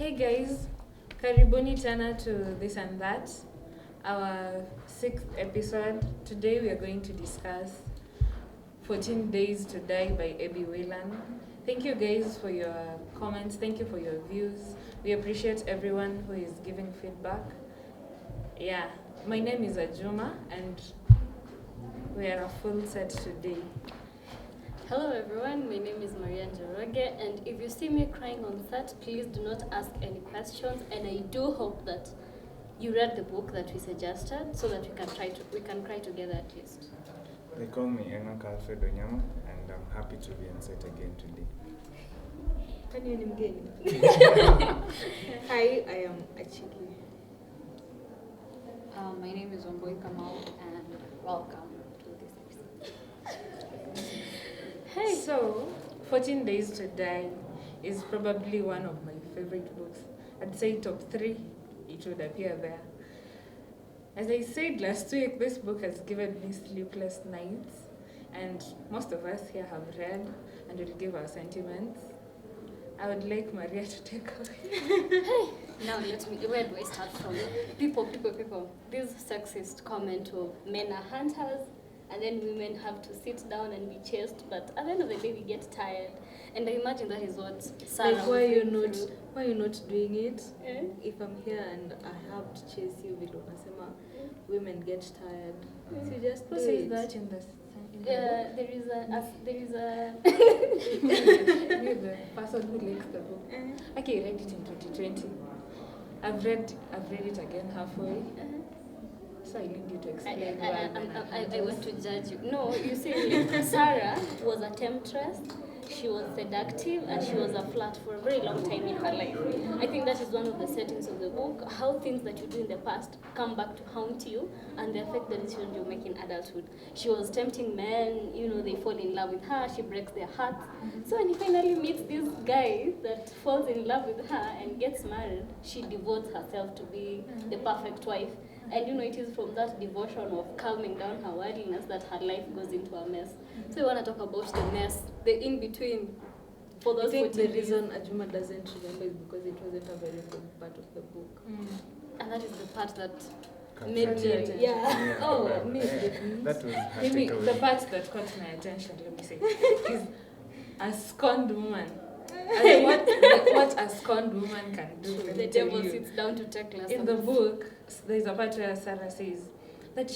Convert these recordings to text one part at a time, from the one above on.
Hey guys, karibuni tena to This and That, our 6th episode. Today we are going to discuss 14 Days to Die by Abby Whelan. Thank you guys for your comments, thank you for your views. We appreciate everyone who is giving feedback. Yeah, my name is Ajuma and we are a full set today. Hello everyone, my name is Maria Njoroge, and if you see me crying on set, please do not ask any questions, and I do hope that you read the book that we suggested so that we can cry together at least. They call me Enoch Alfred Onyama, and I'm happy to be on set again today. Hi, I am Achiki. My name is Omboy Kamau, and welcome to this episode. Hey, so 14 Days to Die is probably one of my favorite books. I'd say top 3, it would appear there. As I said last week, this book has given me sleepless nights, and most of us here have read and will give our sentiments. I would like Maria to take away. Now where do I start from? People. This sexist comment of men are hunters, and then women have to sit down and be chased, but at the end of the day we get tired. And I imagine that is what Sarah Like, why you not doing it? If I'm here and I have to chase you, women get tired. So you just Who do says it. that in the there is a Maybe the person who likes the book. Okay, I read it in 2020. I've read it again halfway. So I need you to explain why. I want to judge you. No, you see, Sarah was a temptress. She was seductive and she was a flirt for a very long time in her life. I think that is one of the settings of the book, how things that you do in the past come back to haunt you and they affect the decisions you make in adulthood. She was tempting men, they fall in love with her, she breaks their hearts. So when he finally meets this guy that falls in love with her and gets married, she devotes herself to be the perfect wife. And it is from that devotion of calming down her worldliness that her life goes into a mess. So we want to talk about the mess, the in-between. For those I think the 14 days. reason Ajuma doesn't remember is because it wasn't a very good part of the book. And that is the part that Captured made your me, attention. yeah. Oh, well, me, that was her Maybe the takeaway. part that caught my attention, let me say, is a scorned woman. I mean, what a scorned woman can do. let The me tell devil you. sits down to take lessons. In the book, there's a part where Sarah says that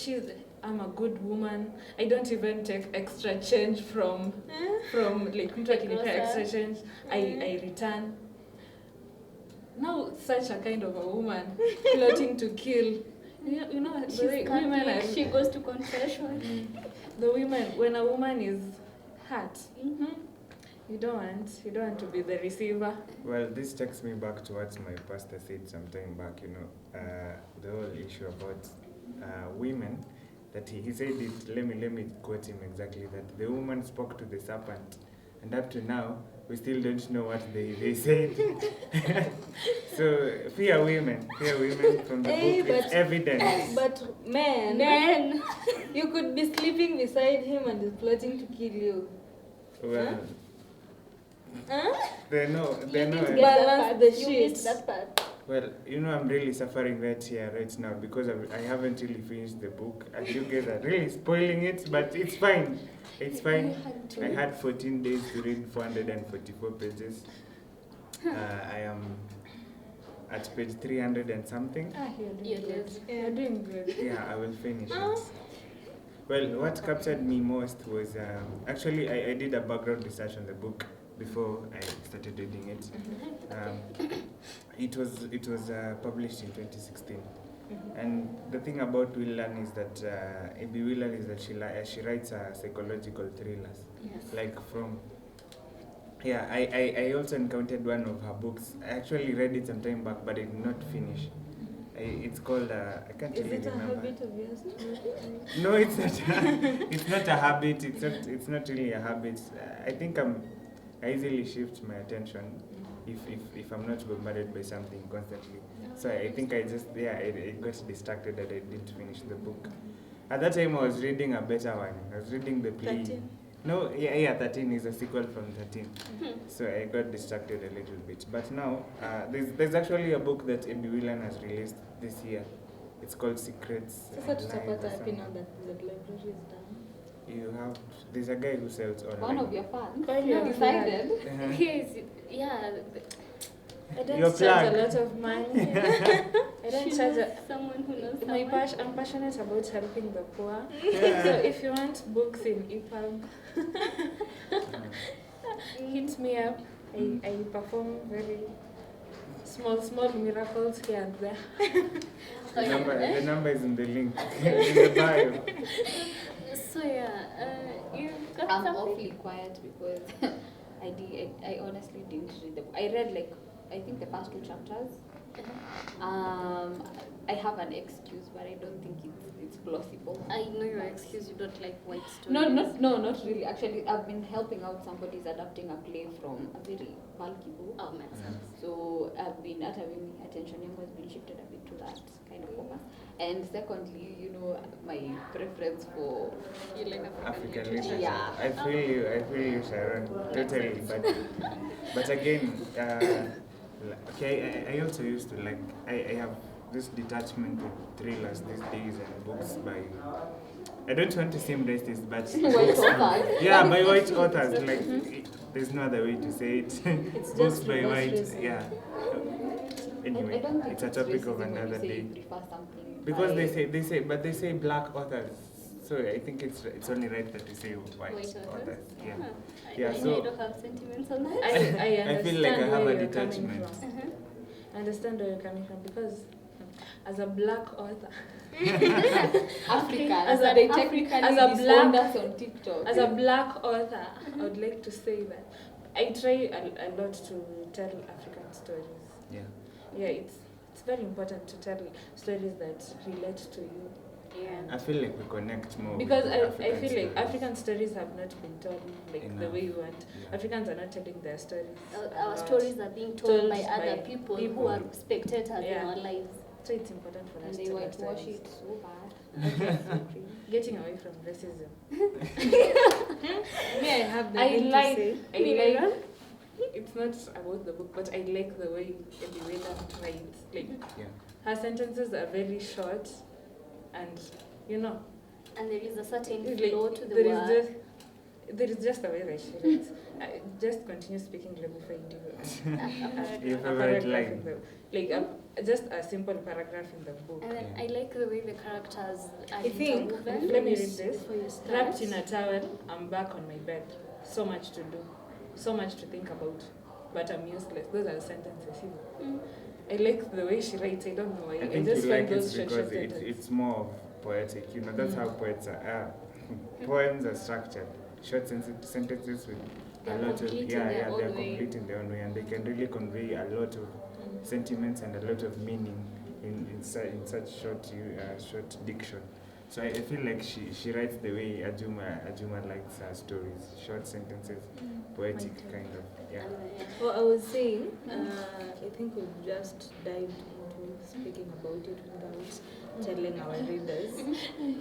I'm a good woman. I don't even take extra change from like mtu akinipea extra change. I return. Now such a kind of a woman plotting to kill. You know She's the women are, she goes to confession. the women when a woman is hurt. You don't want to be the receiver. Well, this takes me back to what my pastor said some time back, the whole issue about women, that he said it, let me quote him exactly, that the woman spoke to the serpent, and up to now, we still don't know what they said. So, fear women from the book, it's evidence. But men, you could be sleeping beside him and he's plotting to kill you. Well, Huh? they know. Balance the You shit. missed that part. Well, I'm really suffering right here, right now, because I haven't really finished the book, and you guys are really spoiling it, but it's fine. It's fine. I had 14 days to read 444 pages. I am at page 300 and something. You're good. You're doing good. Yeah, I will finish it. Well, what captured me most was, actually, I did a background research on the book before I started reading it. It was published in 2016, and the thing about Whelan is that Abby Whelan is that she writes psychological thrillers. Yes. Like from I also encountered one of her books. I actually read it some time back, but I did not finish. It's called I can't Is really it a remember. habit of yours to read? No, it's not. It's not a habit. It's not really a habit. I think I easily shift my attention if I'm not bombarded by something constantly. So I think I got distracted that I didn't finish the book. At that time I was reading a better one. I was reading the plea. No, yeah, 13 is a sequel from 13. So I got distracted a little bit. But now, there's actually a book that Ebi Whelan has released this year. It's called Secrets. Sasa and Lies or tutapata happy something. now that the library is done. There's a guy who sells online. One of your fans Quite your decided. Uh-huh. Here is, yeah. I don't Your charge a plug. lot of money. I don't She charge knows a, someone who knows my someone. I'm passionate about helping the poor. Yeah. So if you want books in EPUB, hit me up. I perform very small miracles here and there. The number is in the link in the bio. So yeah, you got I'm something? awfully quiet because I honestly didn't read the book. I read like I think the first 2 chapters. I have an excuse, but I don't think it's plausible. I know your excuse. You don't like white stories. No, not really. Actually, I've been helping out somebody's adapting a play from a very bulky book. Oh, makes sense. So I've been having attention has been shifted a bit to that kind of focus. And secondly, you know, my preference for You like African literature. Yeah. I feel you, Sharon. Totally. But again, okay, I also used to like, I have this detachment with thrillers these days and books by, I don't want to seem racist, but white authors. yeah, by white authors. Like, there's no other way to say it. It's Books just by reverse white, racism. yeah. I Anyway, don't think it's a topic racism of when you another say day. you prefer something Because by- they say black authors. So I think it's only right that we say white White authors? authors. Yeah. Huh. Yeah, I know so- you don't have sentiments on that. I understand I feel like I have where a you're coming detachment. from. I understand where you're coming from because as a black author, African. As a- they technically as a disowned black- us on TikTok. as a black author, I would like to say that I try a lot to tell African stories. Yeah. Yeah, it's very important to tell stories that relate to you. Yeah. I feel like we connect more. Because with I African feel like stories. African stories have not been told like the Enough. way we want. Yeah. Africans are not telling their stories. Our about- stories are being told told by other by people people. who are spectators in Yeah. our lives. So it's important for And us they to tell our whitewash stories. it so bad. Getting away from racism. Me, I have the I thing like, to say. it's not about the book, but I like the way Ebi Whelan writes. Like, Yeah. her sentences are very short, and you know, And there is a certain it's like, flow to the there word. there is just a way that she writes. Just continue speaking. Let me find you Your a favorite paragraph line. in the, like just a simple paragraph in the book. And then Yeah. I like the way the characters are I think, interwoven. Let me read this. For your start. Wrapped in a towel, I'm back on my bed. So much to do, so much to think about, but I'm useless. Those are the sentences. You know. Mm. I like the way she writes. I don't know why. I I think just you like find it those short because sentences. it's more of poetic. You know, that's how poets are. Poems are structured. Short sentences with They're a lot of complete in yeah, their yeah, they're own way. complete in their own way, and they can really convey a lot of sentiments and a lot of meaning in such short diction. So I feel like she writes the way Ajuma likes her stories, short sentences, poetic kind of. Yeah. Well, I was saying, I think we've just dived into speaking about it without telling our readers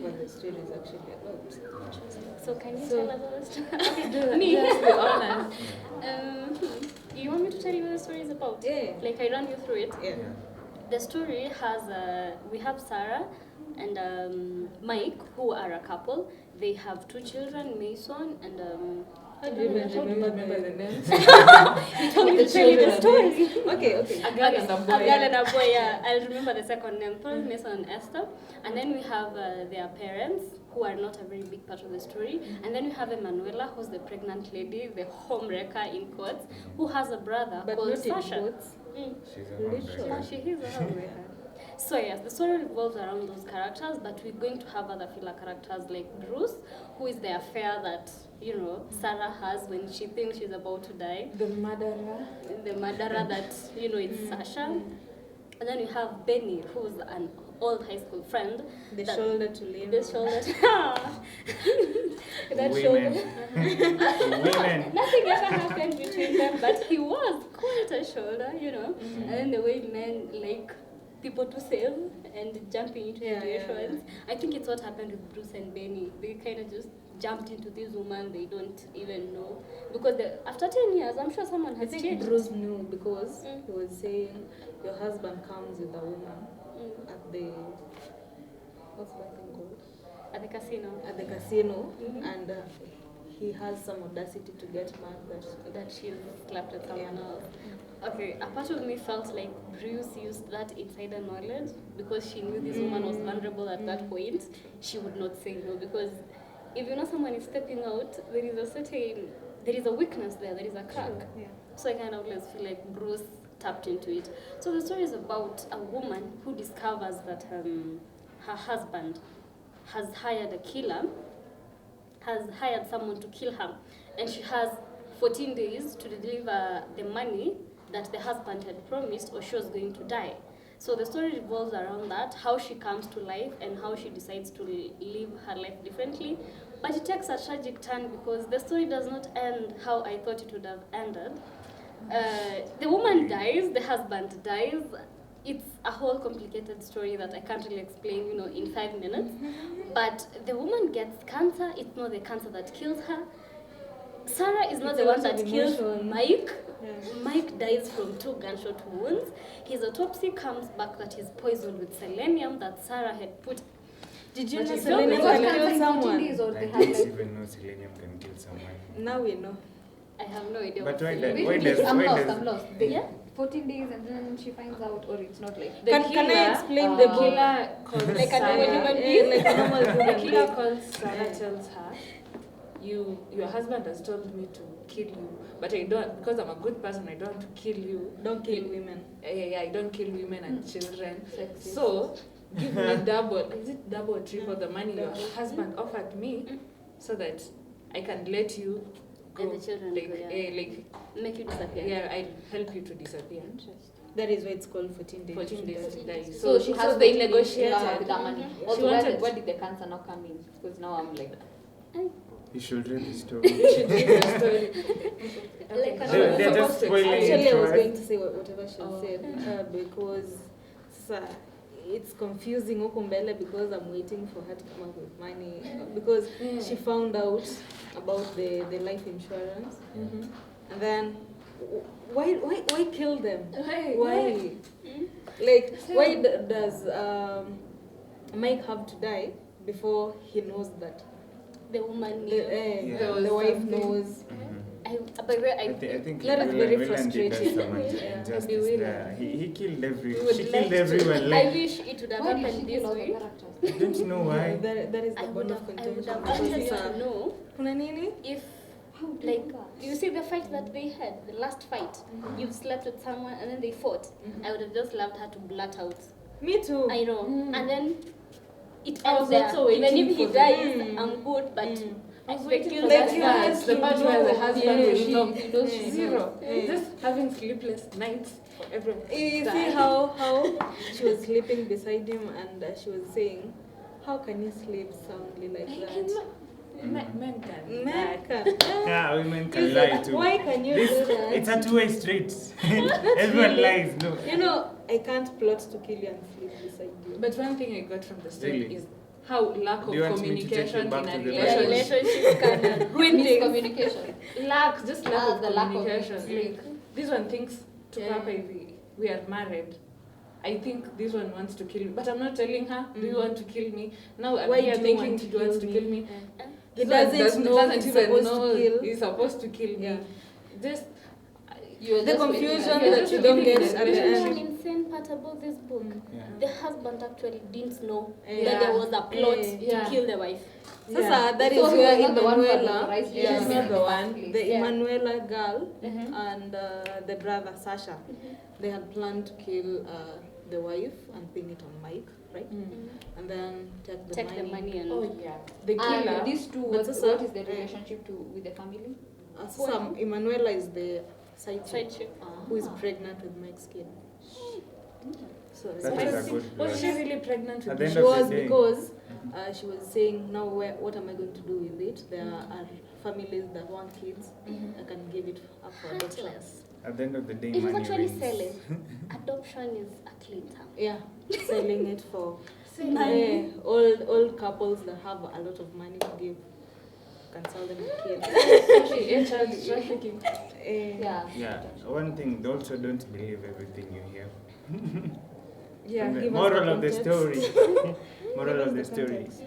what the story is actually about. So can you So- tell us the story? Just be honest. You want me to tell you what the story is about? Yeah. Like I run you through it. Yeah. The story has we have Sarah and Mike, who are a couple. They have 2 children, Mason and How do you even remember the names? you told me to tell you the story. Okay, okay. A girl and a boy. A girl and a boy, yeah. I'll remember the second name, Paul, Mason, and Esther. And then we have their parents, who are not a very big part of the story. And then we have Emanuela, who's the pregnant lady, the homewrecker in quotes, who has a brother But called not in Sasha. quotes. Mm. She's a Literal. homebrewer. Yeah, she is a homewrecker. So yes, the story revolves around those characters, but we're going to have other filler characters like Bruce, who is the affair that, you know, Sarah has when she thinks she's about to die. The murderer. The murderer that, you know, it's Sasha. And then you have Benny, who's an old high school friend. The that- shoulder to lean The on. shoulder. That Women. shoulder. Women. Nothing ever happened between them, but he was quite a shoulder, you know. And then the way men like people to save and jumping into Yeah, yeah, situations. I think it's what happened with Bruce and Benny. They kind of just jumped into this woman they don't even know. Because after 10 years, I'm sure someone I has think changed. Bruce knew because Mm. he was saying your husband comes with a woman Mm. at the what's that thing called? At the casino. At the casino, Mhm. and he has some audacity to get mad That she slept with someone Yeah. else. Okay, a part of me felt like Bruce used that insider knowledge because she knew this woman was vulnerable at that point. She would not say no because if you know someone is stepping out, there is a weakness there, there is a crack. Yeah. So I kind of always feel like Bruce tapped into it. So the story is about a woman who discovers that her husband has hired a killer, has hired someone to kill her, and she has 14 days to deliver the money that the husband had promised or she was going to die. So the story revolves around that, how she comes to life and how she decides to live her life differently. But it takes a tragic turn because the story does not end how I thought it would have ended. The woman dies, the husband dies. It's a whole complicated story that I can't really explain, in 5 minutes. But the woman gets cancer. It's not the cancer that kills her. Sarah is not It's the a one lot of that kills emotion. Mike. Yeah. Mike dies from 2 gunshot wounds. His autopsy comes back that he's poisoned with selenium that Sarah had put. Did you But know it's selenium selenium can can kill kill someone. Days or I they have didn't like even know selenium can kill someone. Now we know. I have no idea. But what why selenium does- why is. does- I'm why lost, does- I'm lost. Yeah. 14 days and then she finds out, or it's not like. The Can I killer, explain the the book? killer calls Like a normal Sarah. human being? Like a normal The human killer being. calls Sarah, tells her, your husband has told me to kill you, but I don't, because I'm a good person, I don't want to kill you. Don't kill women. Yeah, I don't kill women and children. Sexist. So, give me double, is it double or triple the money your husband offered me so that I can let you go. And the children like, go, yeah. like, Make you disappear. yeah, I'll help you to disappear. That is why it's called 14 days. 14 days to die. So she has they 14 days negotiated. with that money. Mhm. Also, She wanted- where did the cancer now come in? Because now I'm like, You should read the story. You should read the story. Like a They're normal- just spoiling it Actually, I was for going us. to say whatever she Oh. said because it's confusing huko mbele because I'm waiting for her to come up with money because she found out about the life insurance Mhm. and then why kill them? Why? Why? Like why does Mike have to die before he knows that The woman the, knew. Yeah. the wife something. knows? By the way, I think That is Willan- very Willan did us frustrating. some Yeah. injustice Maybe Willan. there. He killed We would she like killed to- everyone. I Like, wish it would have why did she happened this kill all the way. characters? I don't know why. That is I the would bone of have contention. wanted Because, to know kuna nini? if, How do like, you do that? you see the fight that they had, the last fight, you've slept with someone and then they fought. I would have just loved her to blurt out. Me too. I know. And then it I ends was there. also Even waiting if he for the- dies, I'm good, but I was they waiting killed for that that guy. part, the part where the husband Yeah. will stop. He knows she Zero. knows. Just having sleepless nights for everyone. You see how she was sleeping beside him and she was saying, how can you sleep soundly like that? Men can. Men can. Yeah, women can lie too. Why can you This, do that? it's a two-way street. Everyone lies. No. You know, I can't plot to kill you and sleep beside you. But one thing I got from the story Really? is how lack of Do you want me to take you communication back in a to the relationship. relationship can ruin things. Miscommunication. Lack, just lack of The lack of communication. it. Like, this one thinks to Yeah. Papa if we are married. I think this one wants to kill me, but I'm not telling her. Do you want to kill me? Now I'm Why here do you thinking want he to wants kill to kill me? me. He This one doesn't know doesn't he's even supposed know to kill. he's supposed to kill me. Yeah. Just You're The just confusion waiting. that you don't get at the You know an end. insane part about this book? Yeah. The husband actually didn't know Yeah. that there was a plot Yeah. to kill the wife. Sasa, that is So he where was not the one who Emanuela, authorized Yeah. it. She's not the one. the Yeah. Emanuela girl Mhm. and the brother Sasha, they had planned to kill the wife and pin it on Mike, right? And then take the Take money. the money and Oh yeah. The killer. And these two, But what sasa- is the relationship with the family? Some Emanuela is the side Side chick chick. who is pregnant with Mike's kid. So That was is a she- good was plot. she really pregnant At with the the end She of the was day. because she was saying, now what am I going to do with it? There are families that want kids. I can give it up for adoption. Heartless. At the end of the day, It was money actually wins. selling. Adoption is a clean term. Yeah, selling it for Money. old couples that have a lot of money to give. can sell them the kids. Child trafficking. Yeah. Yeah, one thing, they also don't believe everything you hear. Yeah, And the give us moral the of the context. story. Moral Give of the us the story. context.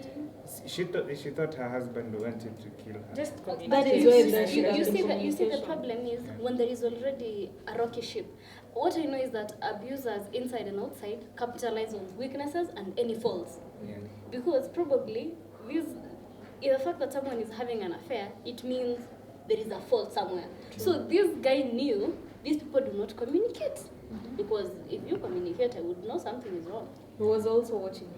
She thought her husband wanted to kill her. just That is You why see- there should have you been see the communication. problem is when there is already a rocky ship. What I know is that abusers inside and outside capitalize on weaknesses and any faults. Yeah. Because probably this, the fact that someone is having an affair, it means there is a fault somewhere. So this guy knew these people do not communicate. Because if you communicate, I would know something is wrong. He was also watching.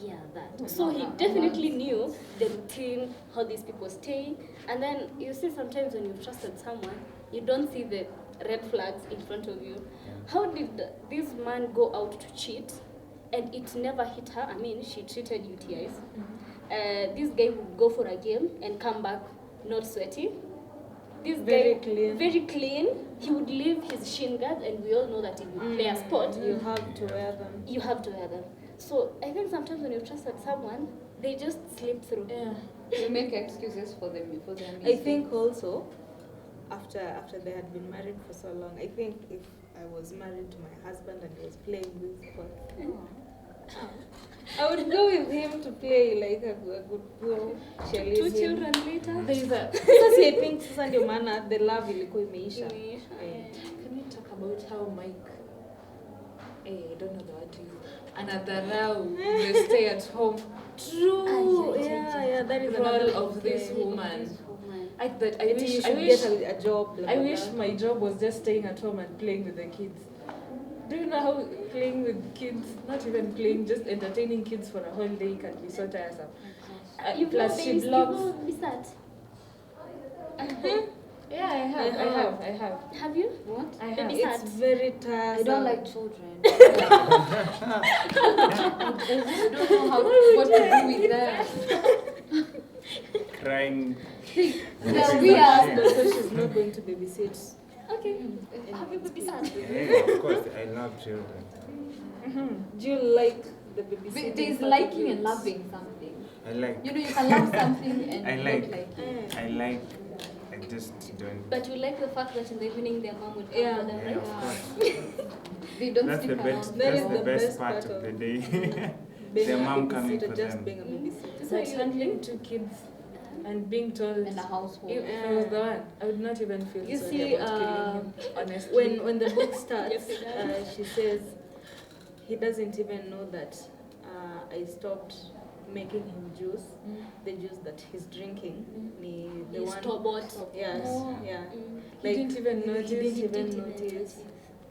Yeah, that. So he definitely knew the routine, how these people stay. And then you see sometimes when you've trusted someone, you don't see the red flags in front of you. How did this man go out to cheat and it never hit her? I mean, she treated UTIs. This guy would go for a game and come back not sweaty. This Very guy, clean. very clean. He would leave his shin guards, and we all know that if you play a sport, You have to wear them. you have to wear them. So I think sometimes when you trusted someone, they just slip through. yeah. You make excuses for them for their I mistakes. think also, after they had been married for so long, I think if I was married to my husband and he was playing this sport, I would go with him to play like a good go. Two children later. There is a. Sasa si I think sasa ndio maana the love ilikuwa imeisha. Can we talk about how Mike? I don't know the word to use. Anadharau the stay at home. True. Yeah, that is another Role of this thing. woman. Woman. I I think you should wish get a job. Blah, I blah, wish blah. my job was just staying at home and playing with the kids. Do you know how playing with kids, not even playing, just entertaining kids for a whole day can be so tiresome? Plus she blocks. Yeah, I have. Have you? What? I have. Baby It's sat. very tiresome. I don't like children. I don't know what to do with them. Crying. They're weird. So she's not going to babysit. Okay. Have you baby sat? Yeah, of course, I love children. Do you like the babysitting? There's part of liking it? and loving something. I like. You know, you can love something and I not like. like it. I like. I just don't. But you like the fact that in the evening their mom would come Yeah. for them, Yeah, right? of course. They don't That's the stick best. around. That That's is the the best best part part of of the day. Being Their a mom coming babysitter, for just them. being a babysitter. But handling two kids and being told In the household. if I was the one, I would not even feel You sorry see, about killing him. Honestly, When the book starts, Yes, she says he doesn't even know that I stopped making him juice. The juice that he's drinking, the You one. store-bought. Yes, Oh. yeah. He didn't even he notice. didn't He even didn't notice. It's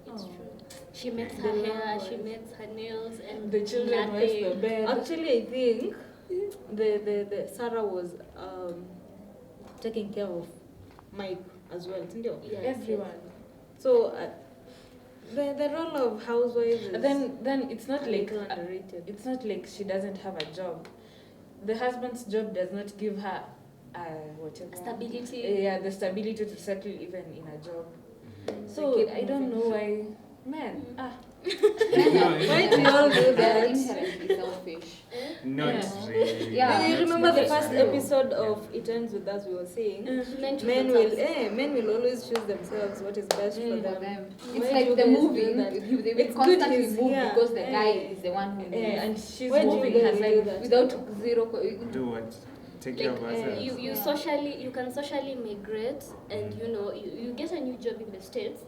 Oh. true. She makes The her love hair, she was- makes her nails, and The children was the nothing. bed. Actually, I think the Sarah was taking care of Mike as well, didn't you? Yes, Everyone. So the role of housewife is Then it's not a like little underrated. it's not like she doesn't have a job. The husband's job does not give her whatever Stability. Yeah, the stability to settle even in a job. So keep I don't know moving. why, man. Why do you all do They're that? inherently selfish. Not Yeah. really. Yeah. Do you Not remember the first necessarily. episode of It Ends With Us? We were saying Men choose men will themselves. men will always choose themselves what is best for For them. them. Why It's do like you the guys do moving. that? They will It's good constantly he's move here. because the guy Eh. is the one who moves. And she's Why do you moving guys her do like that? Without zero. Do what? Take care of Like ourselves. you can socially migrate, and you get a new job in the States,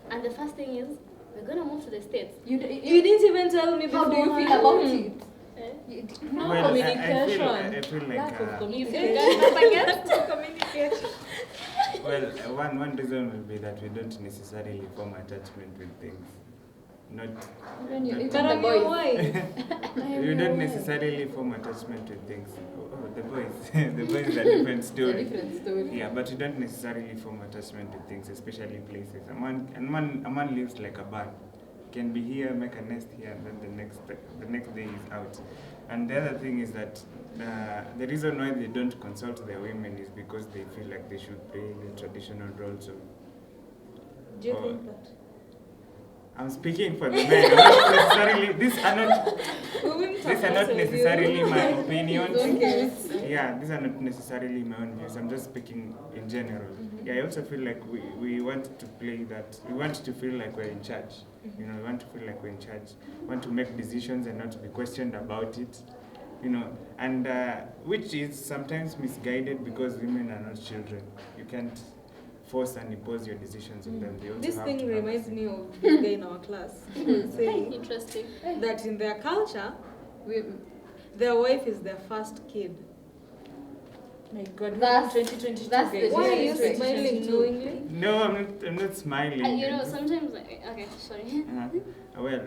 and the first thing is we're gonna move to the States. You didn't even tell me How before. do you feel about it? no Well, communication. I feel like Lack of You communication. guys communication. well, one reason will be that we don't necessarily form attachment with things. Not When you But even But the I'm your boys. wife. you don't necessarily form attachment with things. Oh, the boys, the boys is a different It's a story. different story. Yeah, but you don't necessarily form attachment with things, especially places. A man lives like a bird. Can be here, make a nest here, and then the next day is out. And the other thing is that the reason why they don't consult their women is because they feel like they should play the traditional roles of. Do you Oh. think that? I'm speaking for the men. I'm not necessarily, these are not We won't These are not talk about necessarily you. my opinions. Okay. yeah, these are not necessarily my own views. I'm just speaking in general. Yeah, I also feel like we want to play that. We want to feel like we're in charge. You know, we want to feel like we're in charge. We want to make decisions and not to be questioned about it. You know, and which is sometimes misguided because women are not children. You can't force and impose your decisions on them. They also This have thing to have reminds say. me of this guy in our class. He was saying Interesting. that in their culture, We, their wife is their first kid. My God, That's- 2022 that's the guys. Why are you Yes, smiling 2022. knowingly? No, I'm not smiling. You know, sometimes, okay, sorry. Well,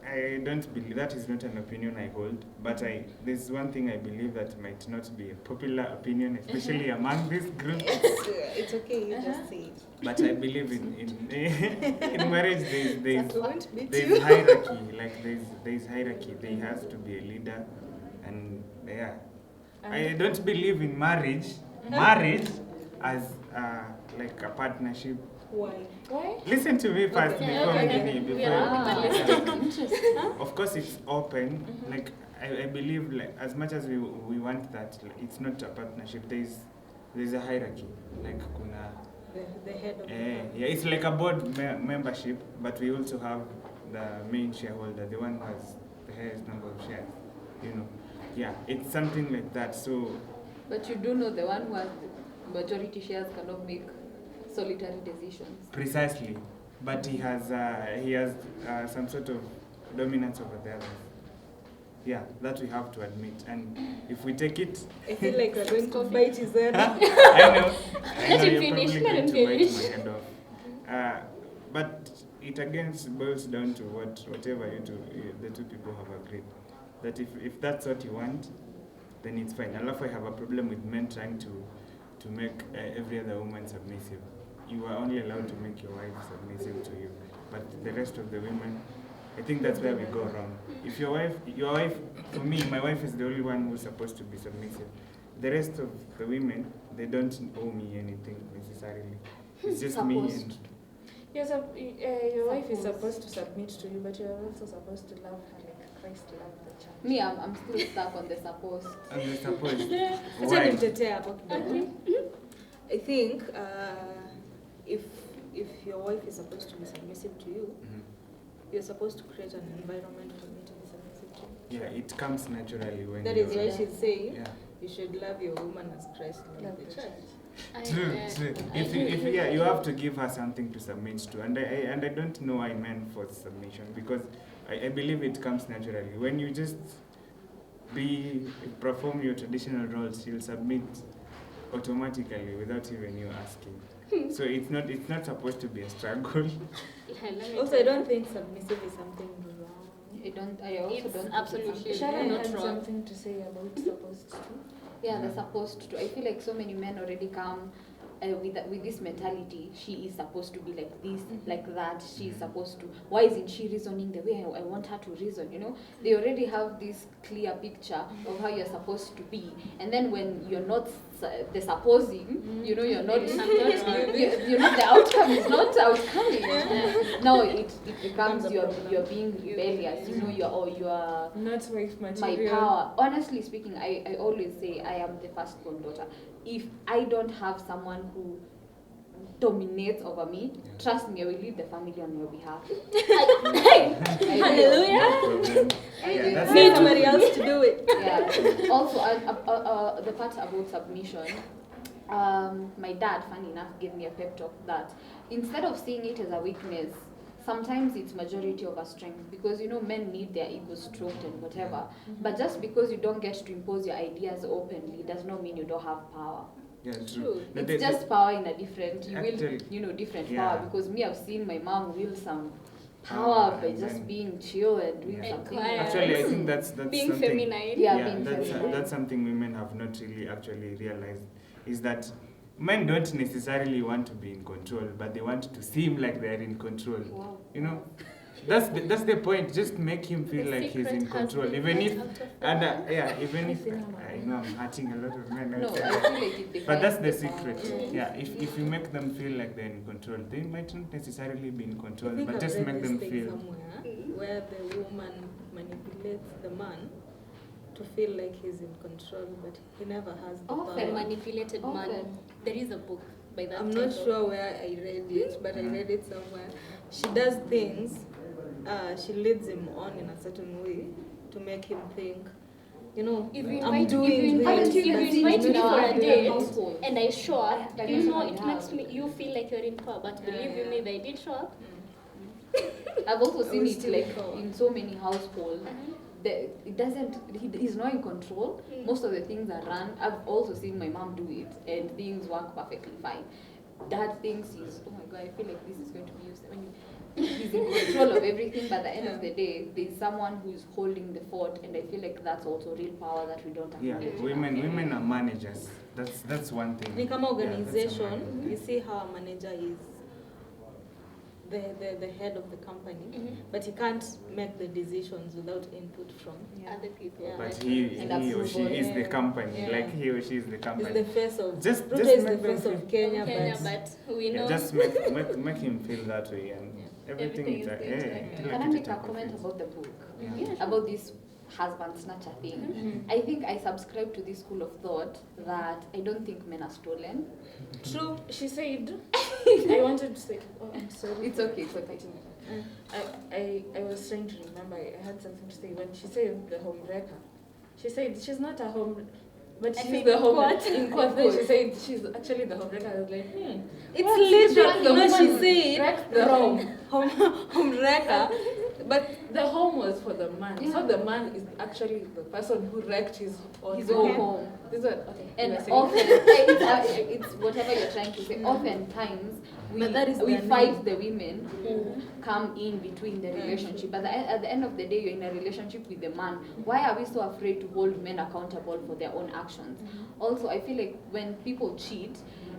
I don't believe that is not an opinion I hold, but there's one thing I believe that might not be a popular opinion, especially among this group. It's okay, you just say it. But I believe in marriage That won't beat there's you. hierarchy. Like there's hierarchy. There has to be a leader, and yeah. I don't believe in marriage as like a partnership. Why? Why? Listen to me first Okay. before Okay. before. We are interesting. Of course, it's open. Like I believe, like as much as we want that, like, it's not a partnership. There's a hierarchy. Like kuna. The head of the family. Yeah, it's like a board membership, but we also have the main shareholder, the one who has the highest number of shares. You know, yeah, it's something like that. So But you do know the one who has majority shares cannot make solitary decisions. precisely, but he has some sort of dominance over the others. Yeah, that we have to admit. And if we take it, I feel like we're going to bite his head. I know Let him you're finish, probably let going him to bite finish. my head off. But it again boils down to whatever the two people have agreed. That if that's what you want, then it's fine. I have a problem with men trying to make every other woman submissive. You are only allowed to make your wife submissive to you, but the rest of the women, I think that's where we go wrong. If your wife, for me, my wife is the only one who's supposed to be submissive. The rest of the women, they don't owe me anything necessarily. It's just me Supposed. and Your wife is Suppose. supposed to submit to you, but you're also supposed to love her like Christ loved the church. Me, I'm still stuck on the supposed. you're supposed. Acha Why? nimtetee hapo kidogo. I think if your wife is supposed to be submissive to you, Mhm. you're supposed to create an environment for me to be submissive to you. Yeah, it comes naturally when That is you're- why she's saying Yeah. you should love your woman as Christ loved the church. True. If you have to give her something to submit to, and I don't know why men force submission, because I believe it comes naturally. When you just perform your traditional roles, you'll submit automatically without even you asking. So it's not supposed to be a struggle. Also, I don't think submissive is something wrong. I also It's don't. absolutely Think Sharon not had wrong. something to say about supposed to. yeah, they're supposed to. I feel like so many men already come with this mentality. She is supposed to be like this, like that. She is supposed to. Why isn't she reasoning the way I want her to reason? You know, they already have this clear picture of how you're supposed to be, and then when you're not the supposing, you know, you're not. You know, the outcome is not outcoming. Now it becomes you're being rebellious. You know, you're Not wife my material. power. Honestly speaking, I always say I am the firstborn daughter. If I don't have someone who dominates over me, trust me, I will lead the family on your behalf. Hallelujah. No problem. Yeah, that's Need the- somebody else to do it. Yeah. Also, the part about submission, my dad, funny enough, gave me a pep talk that instead of seeing it as a weakness, sometimes it's majority of a strength, because you know men need their egos stroked and whatever. But just because you don't get to impose your ideas openly does not mean you don't have power. Yeah, True. true. It's just power in a different, you Actually, will, you know, different yeah. power. Because me, I've seen my mom wield some power by and just then- being chill and doing Yeah. something. quiet. Actually, I think that's Being something. feminine. Yeah, being that's feminine. that's something women have not really actually realized, is that men don't necessarily want to be in control, but they want to seem like they're in control. Wow. You know, that's the point. Just make him feel like he's in control, even if even if I know I'm hurting a lot of men. No, I outside. feel like it defines But that's the power. secret. Yeah, if you make them feel like they're in control, they might not necessarily be in I control, think but I've just read make this them thing feel. somewhere where the woman manipulates the man to feel like he's in control, but he never has the Often. The power. manipulated man. Often. There is a book by that I'm title. not sure where I read it, but I read it somewhere. She does things, she leads him on in a certain way to make him think, If you I'm invite, doing if you invite, this, if you but invite it's me not for a happening. date household. and I show up, That you is know, what it we makes have. me you feel like you're in power. But believe you me, if I did show up, I've also seen was it still like power. in so many households. It doesn't. He's not in control. Mm. Most of the things are run. I've also seen my mom do it, and things work perfectly fine. Dad thinks he's, oh my god, I feel like this is going to be used. I mean, he's in control of everything, but at the end of the day, there's someone who's holding the fort, and I feel like that's also real power that we don't Yeah, acknowledge. women are managers. That's one thing. Ni kama Yeah, that's a organization, man. you see how a manager is the head of the company, but he can't make the decisions without input from other people. Yeah. But right? he And or she approval. is the Yeah. company. Yeah. Like he or she is the He's company. the face of Just Ruto is the make them face feel- of Kenya, Kenya, but but we know. Yeah, just make him feel that way, and everything Everything is is going to happen. Can I make a comment about the book? Yeah. About this husband snatcher thing? I think I subscribe to this school of thought that I don't think men are stolen. True. She said, I wanted to say, oh, I'm sorry. It's okay, it's okay. I was trying to remember, I had something to say when she said the home wrecker. She said she's not a home, but I she's think the in home quotes. in quotes. Then she said she's actually the home wrecker. I was like, it's What? literally The no. She woman said wrecked the home. home wrecker, but The home was for the man. Yeah. So the man is actually the person who wrecked his own His home. own home. This is what, okay. And you were saying? often, it's whatever you're trying to say. Oftentimes, But that is we their fight the women who come in between the relationship. But at the end of the day, you're in a relationship with the man. Why are we so afraid to hold men accountable for their own actions? Also, I feel like when people cheat,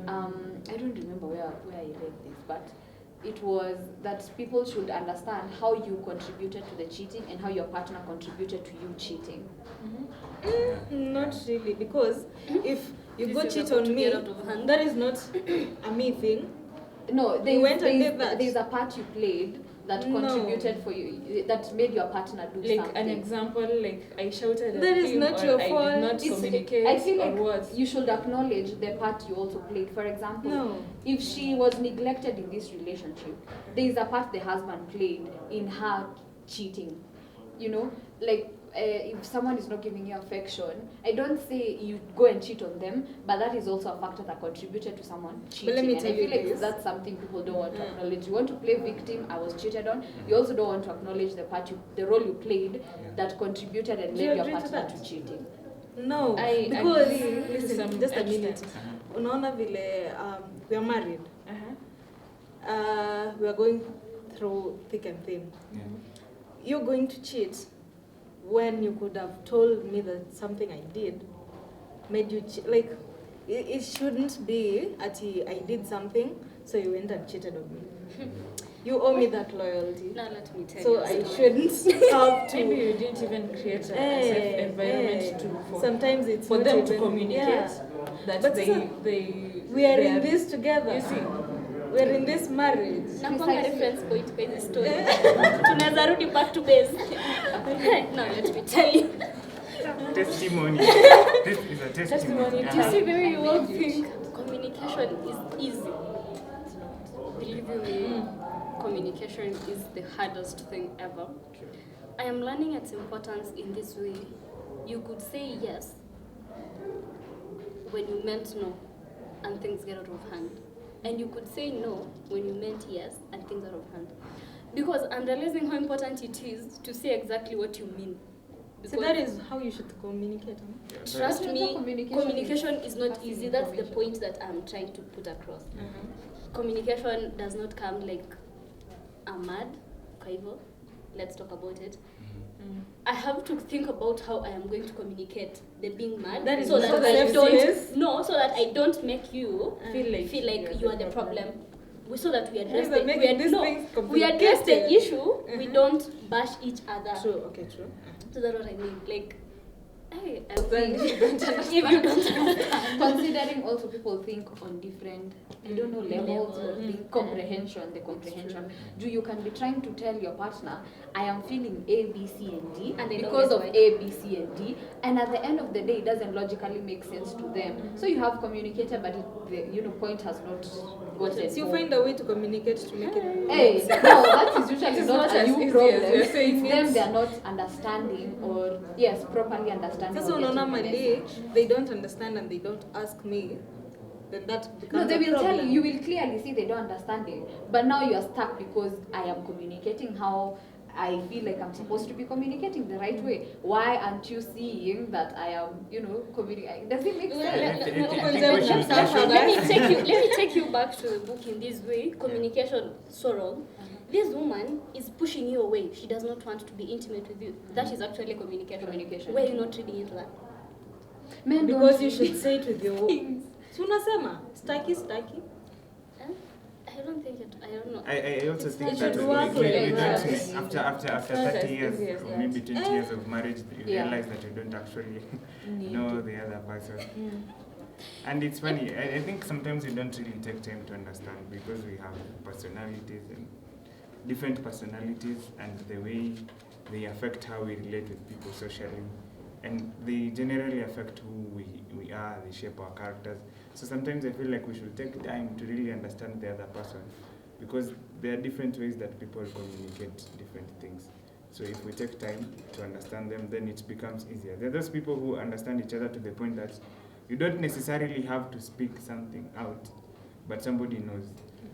I don't remember where I read this, but it was that people should understand how you contributed to the cheating and how your partner contributed to you cheating. not really, because if you This go is cheat about on to me, get out of hand. that is not a me thing. No, You went and did that. there's a part you played that No. contributed for you, that made your partner do Like something. an example, like I shouted at That is him not or your I fault. did not It's- communicate I feel or like what. you should acknowledge the part you also played. For example, No. if she was neglected in this relationship, there is a part the husband played in her cheating. You know, like if someone is not giving you affection, I don't say you go and cheat on them, but that is also a factor that contributed to someone cheating. let me and tell I feel you like this. that's something people don't want to acknowledge. You want to play victim, I was cheated on. You also don't want to acknowledge the role you played that contributed and Do you led your agree to partner that? to cheating. No, I because agree to listen, some just a extent. minute. Unaona vile we are married. Uh-huh. We are going through thick and thin. Yeah. You're going to cheat when you could have told me that something I did made you cheat. Like, it shouldn't be I did something, so you went and cheated on me. You owe me that loyalty. Now let me tell So you. I a story. shouldn't have to. Maybe you didn't even create a safe environment for Sometimes it's for not them to even- communicate yeah. that But they so, they We are they in this together. You see, We are in this marriage. Nakwanga reference point kwa hizi story. Tunaweza rudi back to base. Now let me tell you. Testimony. This is a testimony. Testimony. You see, the way you all think communication is easy. Believe you me, communication is the hardest thing ever. I am learning its importance in this way. You could say yes when you meant no and things get out of hand. And you could say no when you meant yes and things are out of hand. Because I'm realizing how important it is to say exactly what you mean. So that is how you should communicate. Huh? Trust But me, communication communication is not passing easy. That's the information. point that I'm trying to put across. Communication does not come like a mad, kwa hivyo. Let's talk about it. I have to think about how I am going to communicate the being mad, That is so not that the I safe don't space. so that I don't make you feel like you are the problem. So that we address These are making these things we address the complicated. issue. We don't bash each other. True. Okay. True. So that's what I mean. Like, Hey, I Then think you don't if you don't understand. Considering also people think on different, I don't know, levels of Levels. the comprehension. You can be trying to tell your partner, I am feeling A, B, C, and D And they don't because get of why. A, B, C, and D, and at the end of the day, it doesn't logically make sense to them. So you have communicated, but the point has not gotten. So you home. find a way to communicate to make it. Hey, no, that is usually It's not not a as you easy problem. as you're saying It's them, it. they are not understanding or, yes, properly understanding. Sasa or getting the normally message. they don't understand and they don't ask me, then that becomes No, they a will problem. tell you, you will clearly see they don't understand it. But now you are stuck because I am communicating how I feel like I'm supposed to be communicating the right way. Why aren't you seeing that I am, communicating? Does it make sense? Let me take you back to the book in this way. Communication so wrong. This woman is pushing you away. She does not want to be intimate with you. That is actually communication. Why are you not reading into that? Men don't Because you read. should say it with your Si unasema staki. Huh? I don't think it. I don't know. I also It's think not that just we work don't, like after Not 30 as years easy as or that. maybe 20 years of marriage, you Yeah. realize that you don't actually Need know to. the other person. And it's funny, I think sometimes we don't really take time to understand because we have personalities and different personalities and the way they affect how we relate with people socially. And they generally affect who we are, they shape our characters. So sometimes I feel like we should take time to really understand the other person because there are different ways that people communicate different things. So if we take time to understand them, then it becomes easier. There are those people who understand each other to the point that you don't necessarily have to speak something out, but somebody knows.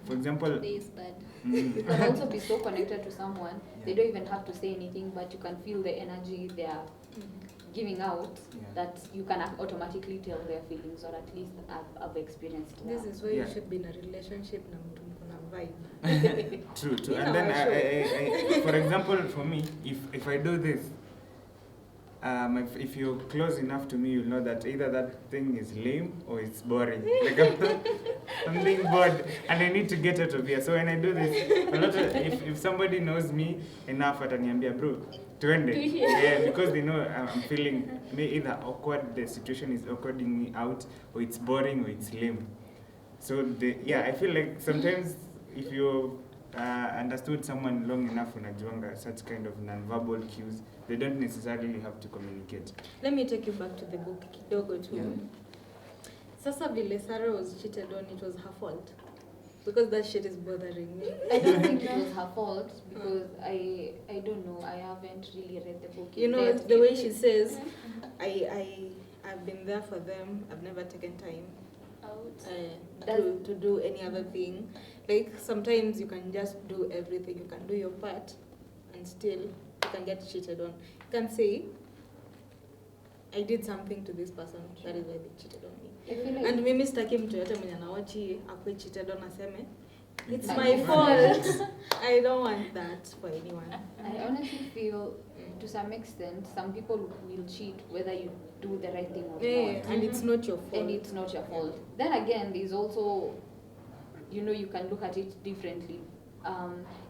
For example, Today is bad. You can also be so connected to someone, they don't even have to say anything, but you can feel the energy they are giving out, that you can automatically tell their feelings, or at least I've experienced that. This is why Yeah. you should be in a relationship na mtu mko na vibe. True. You And know, then, sure. for example, for me, if I do this, if you're close enough to me, you'll know that either that thing is lame or it's boring. Like I'm being bored and I need to get out of here. So when I do this, if somebody knows me enough, ataniambia, bro, tuende. Yeah, because they know I'm feeling either awkward, the situation is awkwarding me out, or it's boring or it's lame. So I feel like sometimes if you understood someone long enough unajuanga such kind of non-verbal cues, they don't necessarily have to communicate. Let me take you back to the book kidogo too. Yeah. Sasa vile Sarah was cheated on, it was her fault. Because that shit is bothering me. I don't think it was her fault because I don't know, I haven't really read the book. You know, yet. the way she says, I've been there for them, I've never taken time to do any other thing. Like sometimes you can just do everything, you can do your part and still you can get cheated on. You can say, I did something to this person, that is why they cheated on me. I feel like And mimi sitaki mtu yote mwenye anawachi akwe cheated on aseme it's My my fault. fault. I don't want that for anyone. I honestly feel, to some extent, some people will cheat whether you do the right thing or Yeah, not. and it's not your fault. And it's not your fault. Then again, there's also, you can look at it differently.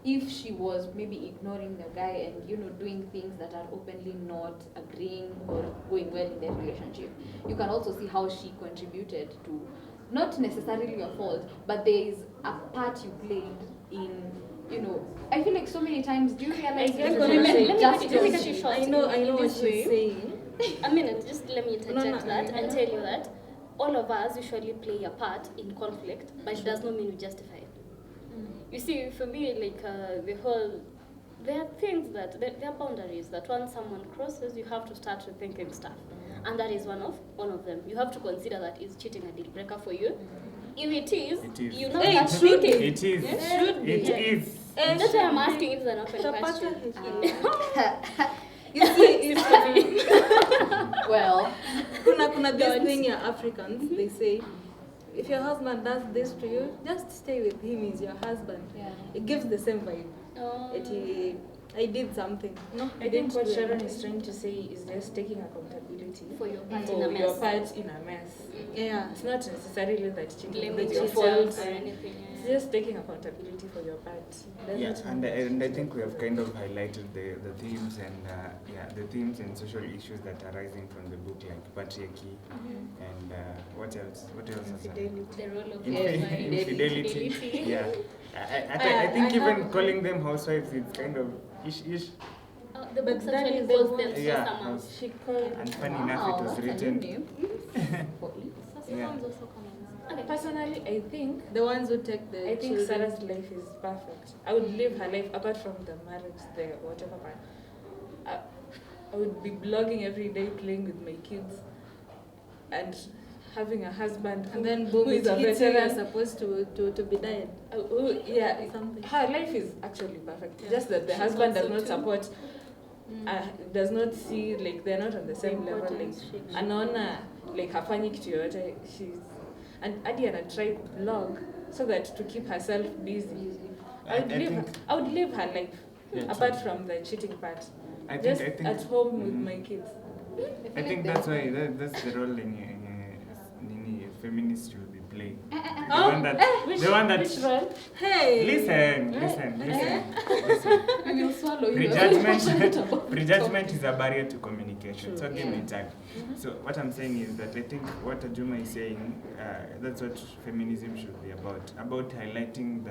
If she was maybe ignoring the guy and, doing things that are openly not agreeing or going well in their relationship, you can also see how she contributed to, not necessarily your fault, but there is a part you played in, I feel like so many times, do you realize I this get is what you're just saying. Let me your cut you shit? short. I know in what this she's way. saying. A minute, just let me interject No, that and tell you that all of us usually play a part in conflict, but it does not mean we justify it. You see, for me, like there are things that, there are boundaries that once someone crosses, you have to start rethinking stuff. And that is one of them. You have to consider that is cheating a deal breaker for you. If it is. You know Hey, that it should thinking. be. It is. Yeah? Should be. It is. That's why I'm asking if it's an open Utapata question. heshima. You see, it's Well, kuna this Don't. thing in Africans, they say, if your husband does this to you, just stay with him, he's your husband. yeah. It gives the same vibe. Oh. I did something. No, I think what didn't do Sharon anything. is trying to say is just taking accountability For your part in for a your mess. part in a mess. Yeah. It's not necessarily that cheating Blaming is your yourself fault. or anything. it's just taking accountability for your part. Yeah, Doesn't and I think we have kind of highlighted the themes and the themes and social issues that are rising from the book, like patriarchy and what else? What else? Infidelity. The role of Infidelity. Yeah, I think I even have- calling them housewives is kind of ish. The But book that actually is the calls one- them Yeah, Sasamams. she called. And funny Wow, enough, it was that's a new written. name for it. Sasamams also come on. Okay. Personally, I think The ones who take the I think children. Sarah's life is perfect. I would live her life apart from the marriage, the whatever part. I would be blogging every day, playing with my kids, and having a husband And then boom, who it is a hits you, you're veteran. supposed to be dead. Yeah, Something. her life is actually perfect. Yeah. Just that the She husband thought does so not too. support, does not see, like they're not on the same level. Like importance she- anaona like hafanyi kitu yoyote. She's and Adi ana try blog so that to keep herself busy. I would live her life Yeah, apart true. from the cheating part. I Just think at home with my kids. I think that's why that's the role in feminists should be playing. The one that Which role? Hey! listen. We will swallow you. Prejudgment is a barrier to communication. So give me time. So what I'm saying is that I think what Ajuma is saying, that's what feminism should be about highlighting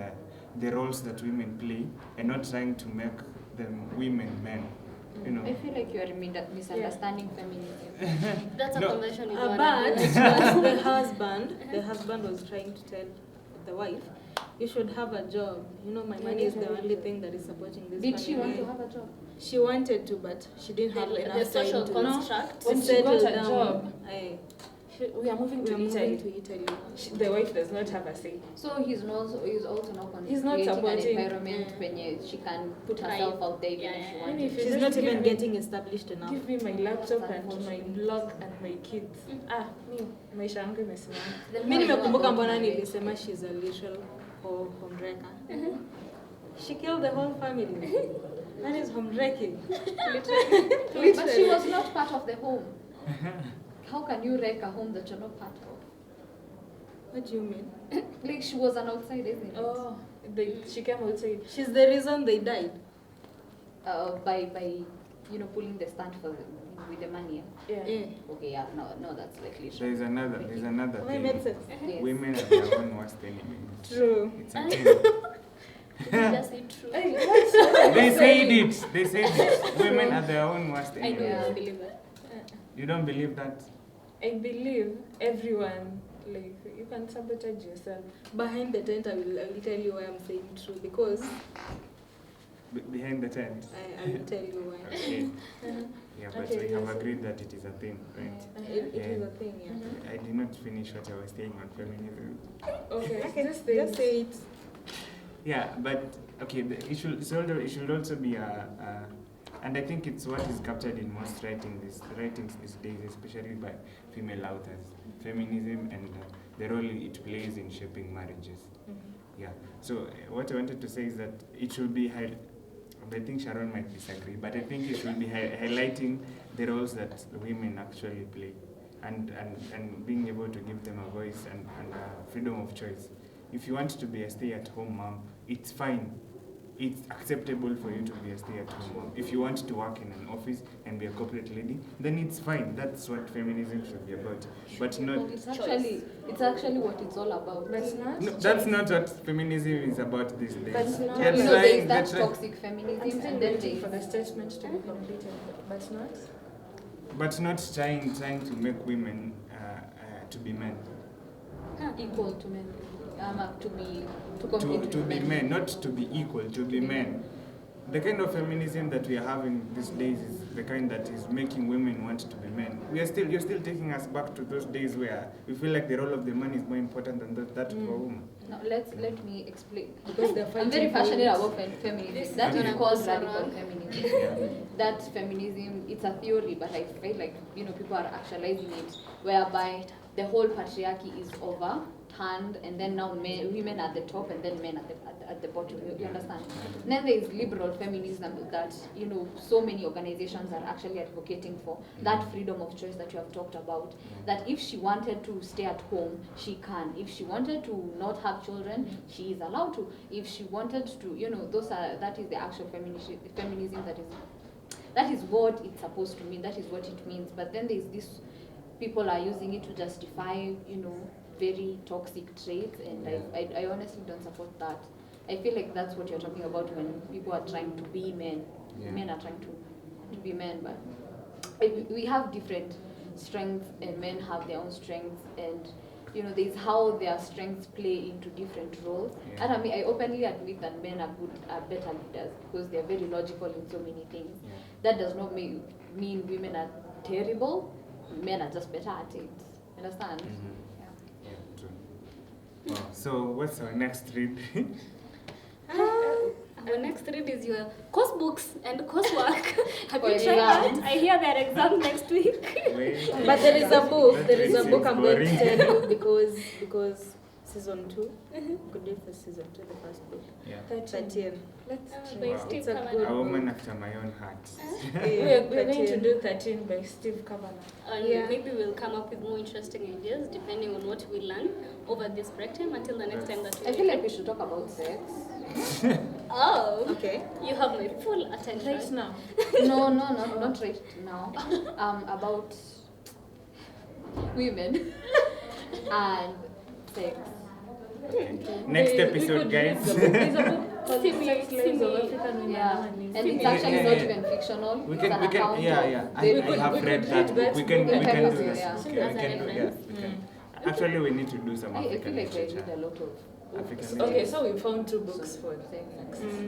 the roles that women play and not trying to make them women men. You know. I feel like you are misunderstanding feminism. That's a No. convention we But got. the husband was trying to tell the wife, you should have a job. You know, my money is the only thing that is supporting this Did she want family." to have a job? She wanted to, but she didn't have The enough social time to construct. When to she got settle a down. job, Aye. we are moving We to are moving Italy. to Italy. The wife does not have a say. So he's also not He's not creating supporting. an environment when she can put herself out there even if she Yeah. Maybe wants. if you She's just not give even me- getting established enough. Give me my laptop and my blog and my kids. Me, maisha yangu imesimama. Mi nimekumbuka mbona nilisema she's a literal homewrecker. She killed the whole family. That is homewrecking. But she was not part of the home. How can you wreck a home that you're not part of? What do you mean? Like she was an outsider, isn't it? Oh, she came outside. She's the reason they died. By pulling the stand with the money. Yeah. Yeah. Okay, yeah, no, that's like literal. There's another Why made thing. sense? Yes. Women are their own worst enemy. True. It's a thing. Just say true. They said it. Women are their own worst I enemy. don't believe it. You don't believe that? I believe everyone, like, you can sabotage yourself. Behind the tent, I will tell you why I'm saying true, because Behind the tent. I will tell you why. Okay. Yeah, but Okay, we have yes. agreed that it is a thing, right? It is a thing, yeah. I did not finish what I was saying on feminism. Okay, Okay, just just say it. Yeah, but okay, it should also be and I think it's what is captured in most writings these days, especially by female authors, feminism and the role it plays in shaping marriages. Yeah. So what I wanted to say is that it should be I think Sharon might disagree, but I think it should be highlighting the roles that women actually play, and being able to give them a voice and freedom of choice. If you want to be a stay-at-home mom, it's fine. It's acceptable for you to be a stay-at-home mom. If you want to work in an office and be a corporate lady, then it's fine. That's what feminism should be about. But not. It's actually what it's all about. But not. No, that's not what feminism is about these days. But not. They're You know, trying- there's that they're try- toxic feminism, I'm still and then waiting for the there's statement to be completed, but not. But not trying to make women to be men. equal to men. To compete To with be men, not to be equal, to be men. The kind of feminism that we are having these days is the kind that is making women want to be men. You're still taking us back to those days where we feel like the role of the man is more important than that of a woman. Now let me explain. Because they're I'm very fighting for passionate it. about feminism. This That is is called gonna radical go feminism. Yeah. That feminism, it's a theory, but I feel like people are actualizing it, whereby the whole patriarchy is over turned, and then now women at the top and then men at the bottom. You understand? And then there is liberal feminism that, you know, so many organizations are actually advocating for that freedom of choice that you have talked about. That if she wanted to stay at home, she can. If she wanted to not have children, she is allowed to. If she wanted to, you know, that is the actual feminism that is what it's supposed to mean. That is what it means. But then there's this, people are using it to justify, you know, very toxic traits, and I honestly don't support that. I feel like that's what you're talking about when people are trying to be men. Yeah. Men are trying to be men, but we have different strengths, and men have their own strengths, and you know, there's how their strengths play into different roles. Yeah. And I mean, I openly admit that men are better leaders because they're very logical in so many things. Yeah. That does not mean women are terrible. Men are just better at it. Understand? Mhm. Yeah. Yeah, true. Wow. So what's our next read? Our next read is your course books and coursework. Have For you tried that? exam. I hear their exam next week. Wait. But there is a book. That There is a makes book it I'm going to boring. tell you because season 2. Could do for season 2, the first book. Yeah. 13. Let's By Wow. Steve It's a Kavanagh. good A woman after my own heart. We're going to do 13 by Steve Kavanagh. And Yeah. maybe we'll come up with more interesting ideas depending on what we learn over this break time until the next time that we I feel like we should talk about sex. Oh, Okay. you have my full attention. Right now. No, not right now. About women and sex. Next We episode, could guys. use a book. There's a book called Simi- Sex Lives of Simi- African Women. Yeah, and and it's Yeah, actually yeah, not yeah. even fictional. We It's can, an we can, account yeah, of yeah. I very- have we read could that read book. that We can, book. we can do Yeah. this. Yeah. We can As a do, yeah. reference. We can. Actually, we need to do some I African feel like I read literature. a lot of African Okay, literature. so we found 2 books for sex.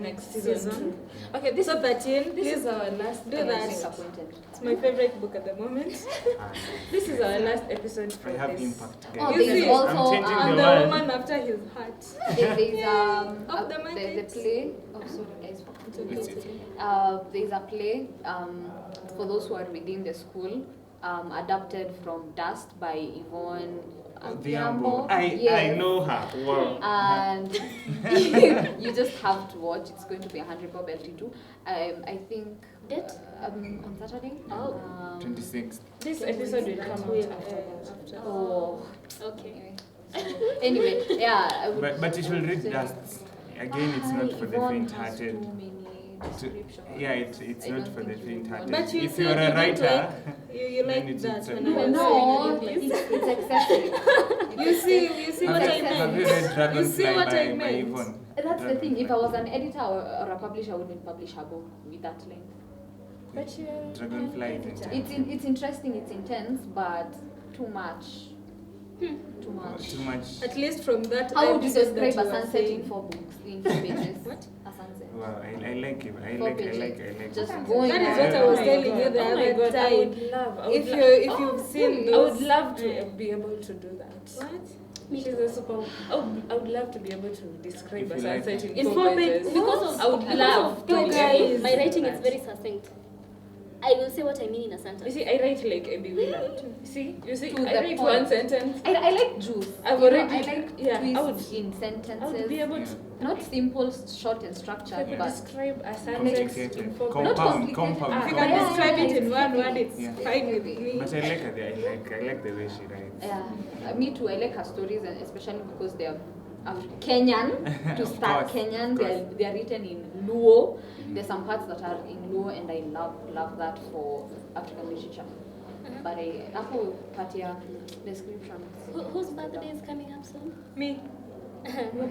next season. Season. 2. Okay, this So 13, this please is our last do I'm that. disappointed. It's my favorite book at the moment. Ah, This is our last episode for I have this. impact, Oh, guys. You there's see, also I'm changing I'm the the world. woman after his heart. there's Of the the market. play. Oh, sorry guys. It's okay. There's a play for those who are within the school, adapted from Dust by Yvonne Odhiambo. I Yes. know her. Wow. And you just have to watch. It's going to be 100 Bob LT2. I think Date? on Saturday. Oh. 26th. This episode will come out Will, after. Oh. Okay. Anyway, yeah. I would, But you should read say- Dust. Again, it's not for the Yvonne has faint-hearted. too many descriptions. Yeah, it's I not don't for the think you would want faint-hearted. But you If said you're you a don't writer, You then like it's that a- when No, I was no, saying it. it's excessive. You see what I have you meant. read You see Dragonfly what I by meant. Yvonne? That's the thing. If I was an editor or a publisher, I wouldn't publish a book with that length. But you're Dragonfly is intense. It's interesting. It's intense, but too much. Too much. Too much. At least from that How would you episode describe that a you were sunset in saying. 4 books, in 4 pages? What? A sunset. Wow, I like it. I 4 like pages. Just it. going. That is on. what I was Oh my telling you God. the Oh my other God, I time. would love. I would If love- you've seen I would those, love to be able to do that. What? She's a super. I would love to be able to describe If a you like sunset it. in 4 pages. Because of, I would because love of to you be guys, able to my do writing that. is very succinct. I will say what I mean in a You sentence. see, I write like Abby Willard. See, To I the write point. one sentence. I like juice. I've You know, already- I like yeah, I twists would- in I sentences. would be able to. Not simple, short, and structured, I could but describe a sunset in Complicated. 4 Not Compound, complicated. compound. If you Ah. can Yeah, describe yeah, it in one exactly. word, it's Yeah. fine with me. But I like her. I like the way she writes. yeah, me too. I like her stories, and especially because they are Kenyan. To Of start course, Kenyan, of they are written in Luo. There's some parts that are in Luo, and I love that for African literature. But I Apple Patia descriptions. Whose birthday is coming up soon? Me.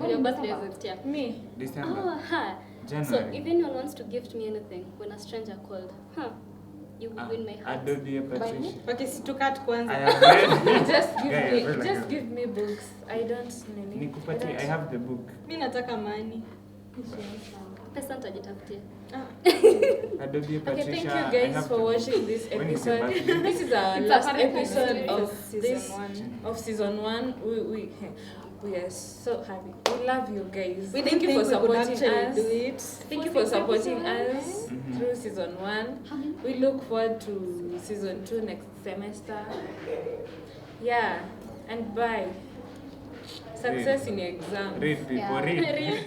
Your birthday is next year. Me. December. Oh, ha. So January. if anyone wants to gift me anything when a stranger called, you will win my heart. Adobe Patricia. Okay, situkat I kwanza. have read. Just give Yeah, me. very like Just that. give me books. I don't nini. Nikupatie, I have the book. Mi nataka mani. Pesa nitajitafutia. Adobe Okay, Patricia. thank you I guys have for the watching book. this When is the episode. birthday? This is our It's last a perfect episode birthday. of Season this 1. of season 1. We are so happy. We love you guys. We Thank didn't you for think we could supporting actually us. do it. Thank you for supporting us Mhm. through season 1. We look forward to season 2 next semester. Yeah, and bye. Success in your exam. Read people, Yeah. read.